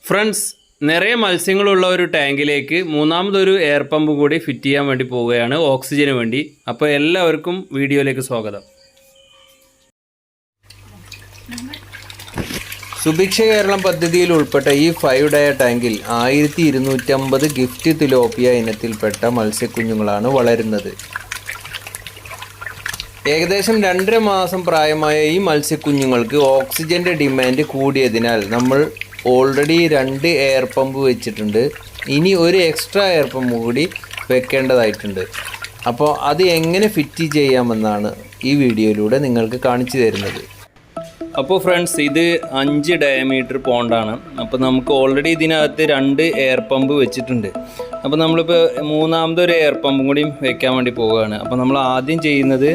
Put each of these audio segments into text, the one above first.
Friends, നിറയെ മത്സ്യങ്ങളുള്ള ഒരു ടാങ്കിലേക്ക് മൂന്നാമതൊരു എയർ പമ്പ് കൂടി ഫിറ്റ് ചെയ്യാൻ വേണ്ടി പോവുകയാണ്, ഓക്സിജന് വേണ്ടി. അപ്പോൾ എല്ലാവർക്കും വീഡിയോയിലേക്ക് സ്വാഗതം. സുഭിക്ഷ കേരളം പദ്ധതിയിൽ ഉൾപ്പെട്ട ഈ 5 ഡയ ടാങ്കിൽ 1250 ഗിഫ്റ്റ് തിലോപ്പിയ ഇനത്തിൽപ്പെട്ട മത്സ്യക്കുഞ്ഞുങ്ങളാണ് വളരുന്നത്. ഏകദേശം 2.5 മാസം പ്രായമായ ഈ മത്സ്യക്കുഞ്ഞുങ്ങൾക്ക് ഓക്സിജൻ്റെ ഡിമാൻഡ് കൂടിയതിനാൽ നമ്മൾ ഓൾറെഡി 2 എയർ പമ്പ് വെച്ചിട്ടുണ്ട്. ഇനി ഒരു എക്സ്ട്രാ എയർ പമ്പ് കൂടി വെക്കേണ്ടതായിട്ടുണ്ട്. അപ്പോൾ അത് എങ്ങനെ ഫിറ്റ് ചെയ്യാമെന്നാണ് ഈ വീഡിയോയിലൂടെ നിങ്ങൾക്ക് കാണിച്ചു തരുന്നത്. അപ്പോൾ ഫ്രണ്ട്സ്, ഇത് 5 ഡയമീറ്റർ പോണ്ടാണ്. അപ്പോൾ നമുക്ക് ഓൾറെഡി ഇതിനകത്ത് 2 എയർ പമ്പ് വെച്ചിട്ടുണ്ട്. അപ്പോൾ നമ്മളിപ്പോൾ മൂന്നാമതൊരു എയർ പമ്പും കൂടി വെക്കാൻ വേണ്ടി പോവുകയാണ്. അപ്പോൾ നമ്മൾ ആദ്യം ചെയ്യുന്നത്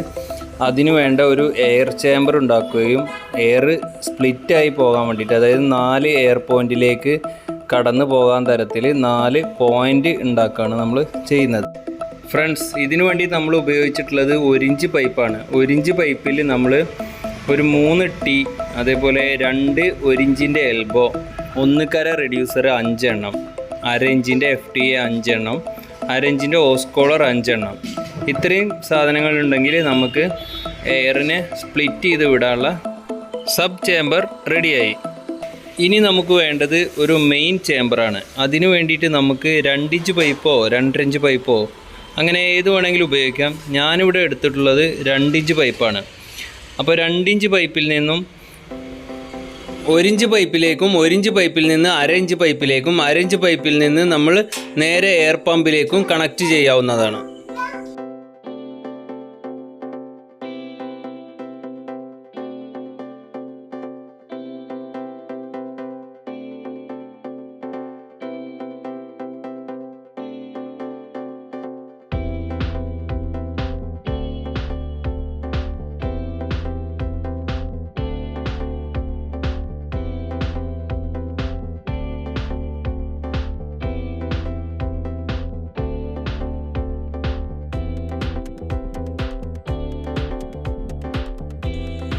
അതിന് വേണ്ട ഒരു എയർ ചേമ്പർ ഉണ്ടാക്കുകയും എയർ സ്പ്ലിറ്റായി പോകാൻ വേണ്ടിയിട്ട്, അതായത് 4 എയർ പോയിൻറ്റിലേക്ക് കടന്നു പോകാൻ തരത്തിൽ 4 പോയിൻ്റ് ഉണ്ടാക്കുകയാണ് നമ്മൾ ചെയ്യുന്നത്. ഫ്രണ്ട്സ്, ഇതിനു വേണ്ടി നമ്മൾ ഉപയോഗിച്ചിട്ടുള്ളത് 1 ഇഞ്ച് പൈപ്പാണ്. 1 ഇഞ്ച് പൈപ്പിൽ നമ്മൾ ഒരു 3 ടീ, അതേപോലെ 2 1 ഇഞ്ചിൻ്റെ എൽബോ, 1 കര റെഡ്യൂസർ 5 എണ്ണം, 1/2 ഇഞ്ചിൻ്റെ FTA 5 എണ്ണം, 1/2 ഇഞ്ചിൻ്റെ ഓസ്കോളർ 5 എണ്ണം. ഇത്രയും സാധനങ്ങളുണ്ടെങ്കിൽ നമുക്ക് എയറിനെ സ്പ്ലിറ്റ് ചെയ്ത് വിടാനുള്ള സബ് ചേമ്പർ റെഡിയായി. ഇനി നമുക്ക് വേണ്ടത് ഒരു മെയിൻ ചേമ്പറാണ്. അതിനു വേണ്ടിയിട്ട് നമുക്ക് 2 ഇഞ്ച് പൈപ്പോ 2.5 ഇഞ്ച് പൈപ്പോ അങ്ങനെ ഏത് വേണമെങ്കിലും ഉപയോഗിക്കാം. ഞാനിവിടെ എടുത്തിട്ടുള്ളത് 2 ഇഞ്ച് പൈപ്പാണ്. അപ്പോൾ 2 ഇഞ്ച് പൈപ്പിൽ നിന്നും 1 ഇഞ്ച് പൈപ്പിലേക്കും, 1 ഇഞ്ച് പൈപ്പിൽ നിന്ന് 1/2 ഇഞ്ച് പൈപ്പിലേക്കും, 1/2 ഇഞ്ച് പൈപ്പിൽ നിന്ന് നമ്മൾ നേരെ എയർ പമ്പിലേക്കും കണക്റ്റ് ചെയ്യാവുന്നതാണ്.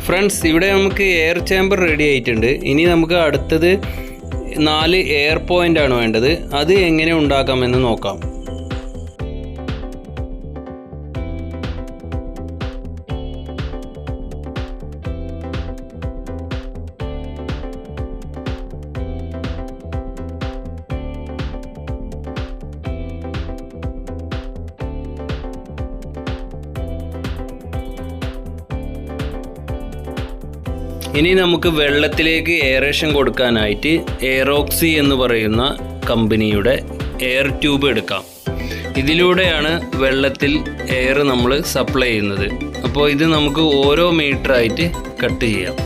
ഫ്രണ്ട്സ്, ഇവിടെ നമുക്ക് എയർ ചേമ്പർ റെഡി ആയിട്ടുണ്ട്. ഇനി നമുക്ക് അടുത്തത് 4 എയർ പോയിൻ്റ് ആണ് വേണ്ടത്. അത് എങ്ങനെ ഉണ്ടാക്കാമെന്ന് നോക്കാം. ഇനി നമുക്ക് വെള്ളത്തിലേക്ക് എയറേഷൻ കൊടുക്കാനായിട്ട് എയറോക്സി എന്ന് പറയുന്ന കമ്പനിയുടെ എയർ ട്യൂബ് എടുക്കാം. ഇതിലൂടെയാണ് വെള്ളത്തിൽ എയർ നമ്മൾ സപ്ലൈ ചെയ്യുന്നത്. അപ്പോൾ ഇത് നമുക്ക് ഓരോ മീറ്ററായിട്ട് കട്ട് ചെയ്യാം.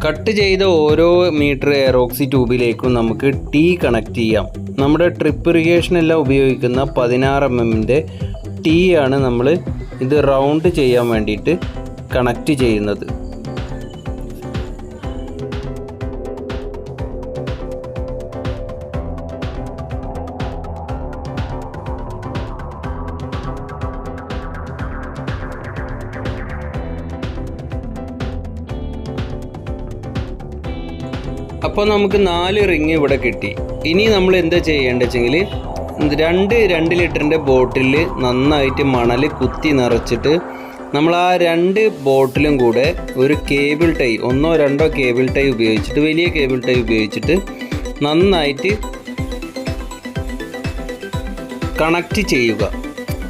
കട്ട് ചെയ്ത ഓരോ മീറ്റർ എയറോക്സി ട്യൂബിലേക്കും നമുക്ക് ടീ കണക്ട് ചെയ്യാം. നമ്മുടെ ട്രിപ്പ് ഇറിഗേഷനെല്ലാം ഉപയോഗിക്കുന്ന 16 mm ടീ ആണ് നമ്മൾ ഇത് റൗണ്ട് ചെയ്യാൻ വേണ്ടിയിട്ട് കണക്ട് ചെയ്യുന്നത്. അപ്പോൾ നമുക്ക് 4 റിങ് ഇവിടെ കിട്ടി. ഇനി നമ്മൾ എന്താ ചെയ്യേണ്ടത് വെച്ചെങ്കിൽ 2 ലിറ്ററിൻ്റെ ബോട്ടിൽ നന്നായിട്ട് മണൽ കുത്തി നിറച്ചിട്ട് നമ്മൾ ആ 2 ബോട്ടിലും കൂടെ ഒരു കേബിൾ ടൈ 1-2 കേബിൾ ടൈ ഉപയോഗിച്ചിട്ട്, വലിയ കേബിൾ ടൈ ഉപയോഗിച്ചിട്ട് നന്നായിട്ട് കണക്റ്റ് ചെയ്യുക.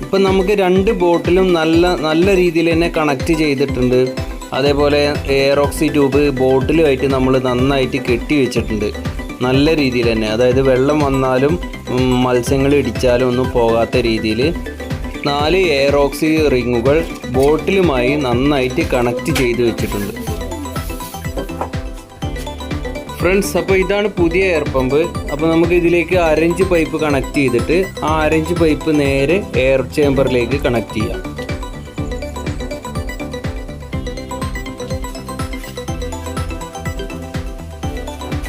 ഇപ്പം നമുക്ക് 2 ബോട്ടിലും നല്ല രീതിയിൽ തന്നെ കണക്റ്റ് ചെയ്തിട്ടുണ്ട്. അതേപോലെ എയർ ഓക്സി ട്യൂബ് ബോട്ടിലുമായിട്ട് നമ്മൾ നന്നായിട്ട് കെട്ടി വെച്ചിട്ടുണ്ട് നല്ല രീതിയിൽ തന്നെ. അതായത് വെള്ളം വന്നാലും മത്സ്യങ്ങൾ ഇടിച്ചാലും ഒന്നും പോകാത്ത രീതിയിൽ 4 എയർ ഓക്സി റിങ്ങുകൾ ബോട്ടിലുമായി നന്നായിട്ട് കണക്റ്റ് ചെയ്ത് വെച്ചിട്ടുണ്ട് ഫ്രണ്ട്സ്. അപ്പോൾ ഇതാണ് പുതിയ എയർ പമ്പ്. അപ്പോൾ നമുക്ക് ഇതിലേക്ക് 1/2 പൈപ്പ് കണക്ട് ചെയ്തിട്ട് ആ 1/2 പൈപ്പ് നേരെ എയർ ചേമ്പറിലേക്ക് കണക്ട് ചെയ്യാം.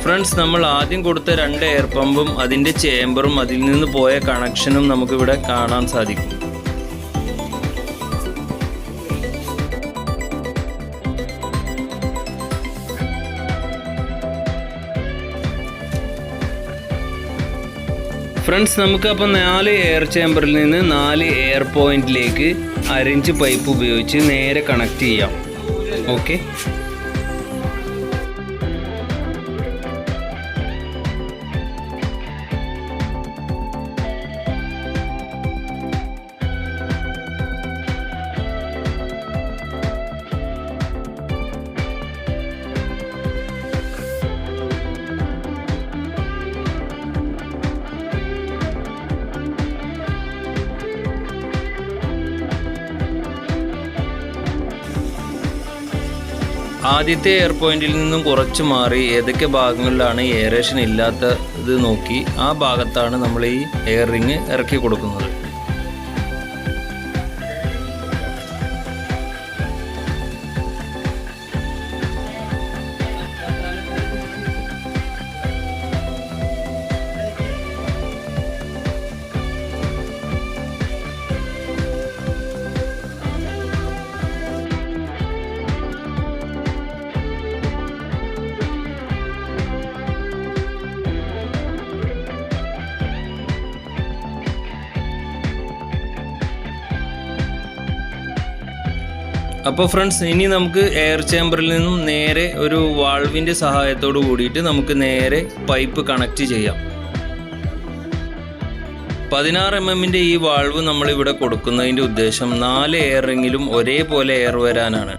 ഫ്രണ്ട്സ്, നമ്മൾ ആദ്യം കൊടുത്ത 2 എയർ പമ്പും അതിൻ്റെ ചേമ്പറും അതിൽ നിന്ന് പോയ കണക്ഷനും നമുക്കിവിടെ കാണാൻ സാധിക്കും. ഫ്രണ്ട്സ്, നമുക്കപ്പോൾ 4 എയർ ചേമ്പറിൽ നിന്ന് 4 എയർ പോയിന്റിലേക്ക് 1/2 പൈപ്പ് ഉപയോഗിച്ച് നേരെ കണക്ട് ചെയ്യാം. ഓക്കെ, ആദ്യത്തെ എയർ പോയിന്റിൽ നിന്നും കുറച്ച് മാറി ഏതൊക്കെ ഭാഗങ്ങളിലാണ് എയറേഷൻ ഇല്ലാത്തത് നോക്കി ആ ഭാഗത്താണ് നമ്മൾ ഈ എയർ റിങ് ഇറക്കി കൊടുക്കുന്നത്. അപ്പോൾ ഫ്രണ്ട്സ്, ഇനി നമുക്ക് എയർ ചേമ്പറിൽ നിന്നും നേരെ ഒരു വാൾവിൻ്റെ സഹായത്തോട് കൂടിയിട്ട് നമുക്ക് നേരെ പൈപ്പ് കണക്റ്റ് ചെയ്യാം. 16 mm ഈ വാൾവ് നമ്മളിവിടെ കൊടുക്കുന്നതിൻ്റെ ഉദ്ദേശം 4 എയർ റിങ്ങിലും ഒരേപോലെ എയർ വരാനാണ്.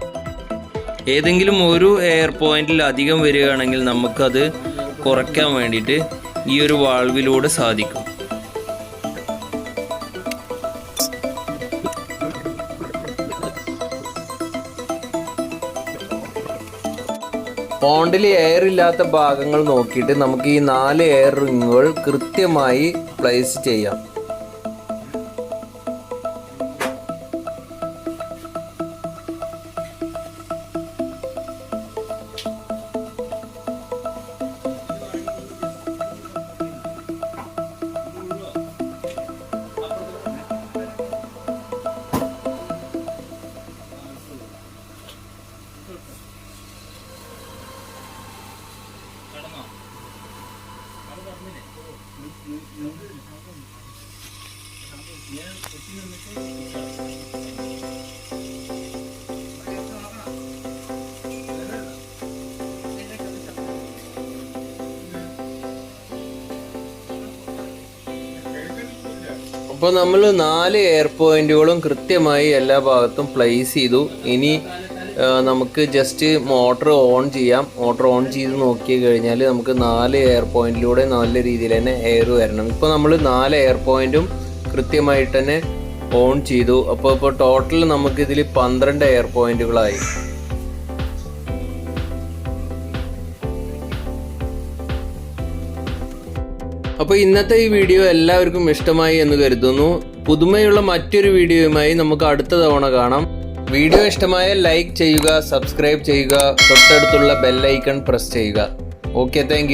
ഏതെങ്കിലും ഒരു എയർ പോയിന്റിൽ അധികം വരികയാണെങ്കിൽ നമുക്കത് കുറയ്ക്കാൻ വേണ്ടിയിട്ട് ഈ ഒരു വാൾവിലൂടെ സാധിക്കും. പോണ്ടിൽ എയർ ഇല്ലാത്ത ഭാഗങ്ങൾ നോക്കിയിട്ട് നമുക്ക് ഈ 4 എയർ റിങ്ങുകൾ കൃത്യമായി പ്ലേസ് ചെയ്യാം. അപ്പോൾ നമ്മൾ 4 എയർ പോയിന്റുകളും കൃത്യമായി എല്ലാ ഭാഗത്തും പ്ലേസ് ചെയ്തു. ഇനി നമുക്ക് ജസ്റ്റ് മോട്ടർ ഓൺ ചെയ്യാം. മോട്ടർ ഓൺ ചെയ്ത് നോക്കി കഴിഞ്ഞാൽ നമുക്ക് 4 എയർ പോയിന്റിലൂടെ നല്ല രീതിയിൽ തന്നെ എയർ വരണം. ഇപ്പോൾ നമ്മൾ 4 എയർ പോയിന്റും കൃത്യമായിട്ട് തന്നെ ഓൺ ചെയ്തു. അപ്പോൾ ടോട്ടൽ നമുക്കിതിൽ 12 എയർ പോയിന്റുകളായി. അപ്പോൾ ഇന്നത്തെ ഈ വീഡിയോ എല്ലാവർക്കും ഇഷ്ടമായി എന്ന് കരുതുന്നു. പുതുമയുള്ള മറ്റൊരു വീഡിയോയുമായി നമുക്ക് അടുത്ത തവണ കാണാം. വീഡിയോ ഇഷ്ടമായാൽ ലൈക്ക് ചെയ്യുക, സബ്സ്ക്രൈബ് ചെയ്യുക, തൊട്ടടുത്തുള്ള ബെൽ ഐക്കൺ പ്രസ് ചെയ്യുക. Okay, thank you.